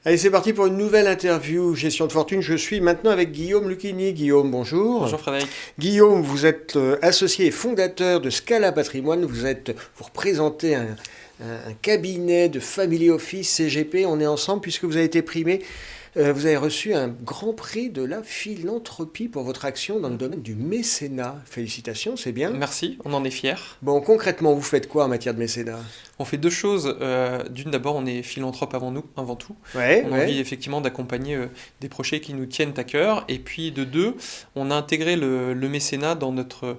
Allez, c'est parti pour une nouvelle interview Gestion de fortune. Je suis maintenant avec Guillaume Lucchini. Guillaume, bonjour. Bonjour Frédéric. Guillaume, vous êtes associé et fondateur de Scala Patrimoine. Vous représentez un cabinet de family office CGP. On est ensemble puisque vous avez été primé. Vous avez reçu un grand prix de la philanthropie pour votre action dans le domaine du mécénat. Félicitations, c'est bien. Merci, on en est fiers. Bon, concrètement, vous faites quoi en matière de mécénat? On fait deux choses. D'une, d'abord, on est philanthrope avant tout. Ouais, On a envie effectivement d'accompagner des projets qui nous tiennent à cœur. Et puis de deux, on a intégré le mécénat dans notre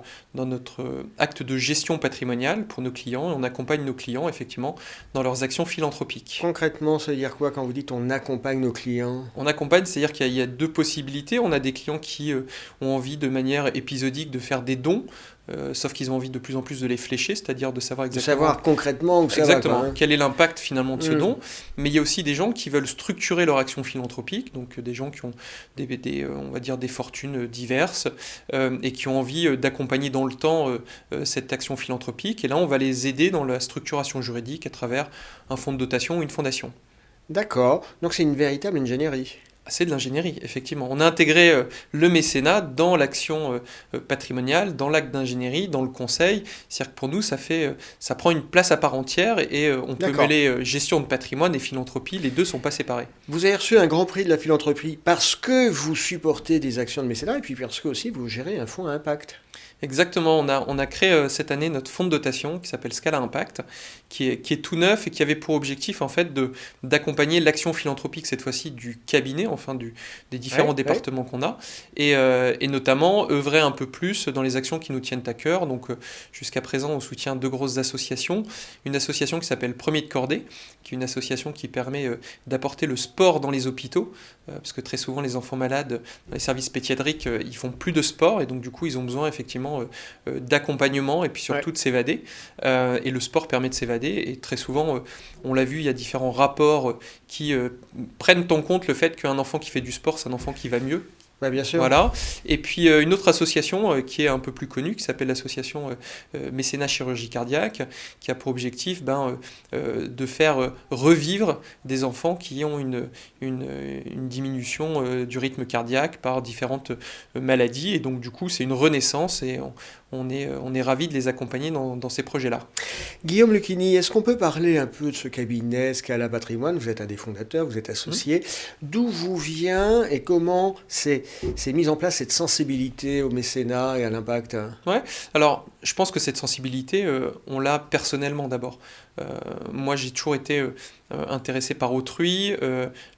acte de gestion patrimoniale pour nos clients. Et on accompagne nos clients effectivement dans leurs actions philanthropiques. Concrètement, ça veut dire quoi quand vous dites on accompagne nos clients? On accompagne, c'est-à-dire qu'il y a deux possibilités. On a des clients qui ont envie de manière épisodique de faire des dons, sauf qu'ils ont envie de plus en plus de les flécher, c'est-à-dire de savoir De exactement savoir concrètement où ça va. exactement Quoi, hein. quel est l'impact finalement de ce Mm. don. Mais il y a aussi des gens qui veulent structurer leur action philanthropique, donc des gens qui ont on va dire des fortunes diverses et qui ont envie d'accompagner dans le temps cette action philanthropique. Et là, on va les aider dans la structuration juridique à travers un fonds de dotation ou une fondation. D'accord, donc c'est une véritable ingénierie. C'est de l'ingénierie, effectivement. On a intégré le mécénat dans l'action patrimoniale, dans l'acte d'ingénierie, dans le conseil. C'est-à-dire que pour nous, ça prend une place à part entière et on peut D'accord. mêler gestion de patrimoine et philanthropie. Les deux ne sont pas séparés. Vous avez reçu un grand prix de la philanthropie parce que vous supportez des actions de mécénat et puis parce que aussi vous gérez un fonds à impact. Exactement, on a créé cette année notre fonds de dotation qui s'appelle Scala Impact, qui est tout neuf et qui avait pour objectif en fait d'accompagner l'action philanthropique cette fois-ci du cabinet, enfin des différents Ouais. départements qu'on a, et notamment œuvrer un peu plus dans les actions qui nous tiennent à cœur. Donc jusqu'à présent on soutient deux grosses associations, une association qui s'appelle Premier de Cordée, qui est une association qui permet d'apporter le sport dans les hôpitaux, parce que très souvent les enfants malades dans les services pédiatriques ils font plus de sport et donc du coup ils ont besoin effectivement d'accompagnement et puis surtout de s'évader. Et le sport permet de s'évader. Et très souvent, on l'a vu, il y a différents rapports qui prennent en compte le fait qu'un enfant qui fait du sport, c'est un enfant qui va mieux. Ouais, bien sûr. Voilà. Et puis une autre association qui est un peu plus connue, qui s'appelle l'association Mécénat Chirurgie Cardiaque, qui a pour objectif de faire revivre des enfants qui ont une diminution du rythme cardiaque par différentes maladies. Et donc du coup, c'est une renaissance et on est ravis de les accompagner dans ces projets-là. Guillaume Lucchini, est-ce qu'on peut parler un peu de ce cabinet Scala Patrimoine? Vous êtes un des fondateurs, vous êtes associé. D'où vous vient et comment c'est mis en place cette sensibilité au mécénat et à l'impact? Ouais, alors je pense que cette sensibilité, on l'a personnellement d'abord. Moi, j'ai toujours été intéressé par autrui,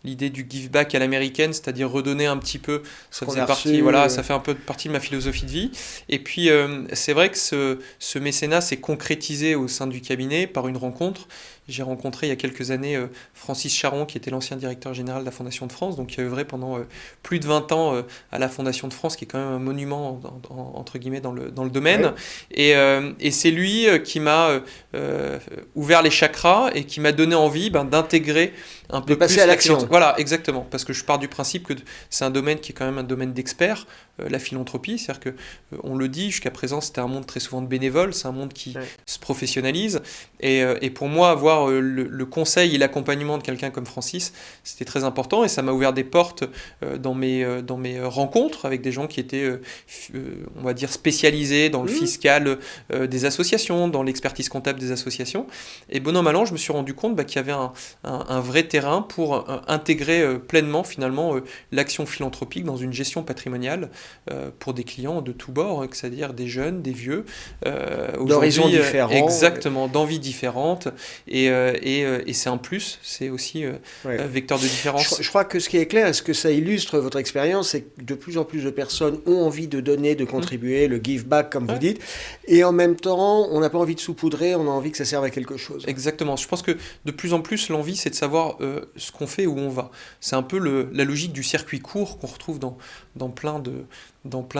l'idée du give back à l'américaine, c'est-à-dire redonner un petit peu, ça qu'on faisait a partie, reçu, voilà, ça fait un peu partie de ma philosophie de vie. Et puis, c'est vrai que ce mécénat s'est concrétisé au sein du cabinet par une rencontre. J'ai rencontré il y a quelques années Francis Charon, qui était l'ancien directeur général de la Fondation de France, donc qui a œuvré pendant plus de 20 ans à la Fondation de France, qui est quand même un monument, entre guillemets, dans le domaine. Ouais. Et c'est lui qui m'a ouvert les chakras et qui m'a donné envie d'intégrer un De peu passer plus à la l'action. Voilà, exactement. Parce que je pars du principe que c'est un domaine qui est quand même un domaine d'experts, la philanthropie. C'est-à-dire que, on le dit, jusqu'à présent, c'était un monde très souvent de bénévoles, c'est un monde qui Ouais. se professionnalise. Et pour moi, avoir le conseil et l'accompagnement de quelqu'un comme Francis, c'était très important et ça m'a ouvert des portes dans mes rencontres avec des gens qui étaient, on va dire, spécialisés dans le fiscal des associations, dans l'expertise comptable des associations. Et bon an, mal an, je me suis rendu compte qu'il y avait un vrai terrain pour intégrer pleinement finalement l'action philanthropique dans une gestion patrimoniale pour des clients de tous bords, c'est-à-dire des jeunes, des vieux, D'horizons aujourd'hui, différents. exactement, d'envies différentes, et c'est un plus, c'est aussi Ouais. vecteur de différence. Je crois que ce qui est clair, et ce que ça illustre votre expérience, c'est que de plus en plus de personnes ont envie de donner, de contribuer, le give back comme vous Ouais. dites, et en même temps, on n'a pas envie de saupoudrer, on a envie que ça serve à quelque chose. Exactement. Je pense que de plus en plus, l'envie, c'est de savoir ce qu'on fait et où on va. C'est un peu la logique du circuit court qu'on retrouve dans plein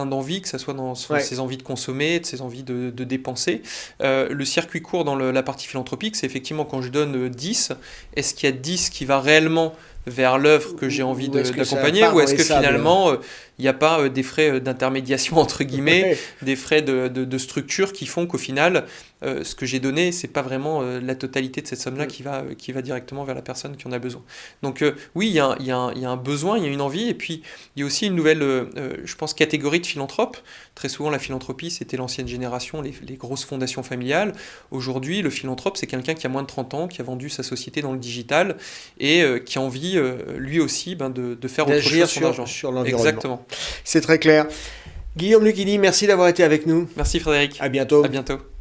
d'envies, que ce soit dans Ouais. ses envies de consommer, de ses envies de dépenser. Le circuit court dans la partie philanthropique, c'est effectivement quand je donne 10, est-ce qu'il y a 10 qui va réellement vers l'œuvre que j'ai envie Ou est-ce que ça d'accompagner, part ou dans est-ce les que sables? finalement il n'y a pas des frais d'intermédiation entre guillemets, Ouais. des frais de structure qui font qu'au final ce que j'ai donné, c'est pas vraiment la totalité de cette somme-là qui va directement vers la personne qui en a besoin. Donc oui, il y a un besoin, il y a une envie, et puis il y a aussi une nouvelle, je pense, catégorie de philanthropes. Très souvent, la philanthropie, c'était l'ancienne génération, les grosses fondations familiales. Aujourd'hui, le philanthrope, c'est quelqu'un qui a moins de 30 ans, qui a vendu sa société dans le digital, et qui a envie, lui aussi, de faire autre chose sur l'argent. Sur l'environnement. Exactement. C'est très clair. Guillaume Lucchini, merci d'avoir été avec nous. Merci Frédéric. À bientôt. À bientôt.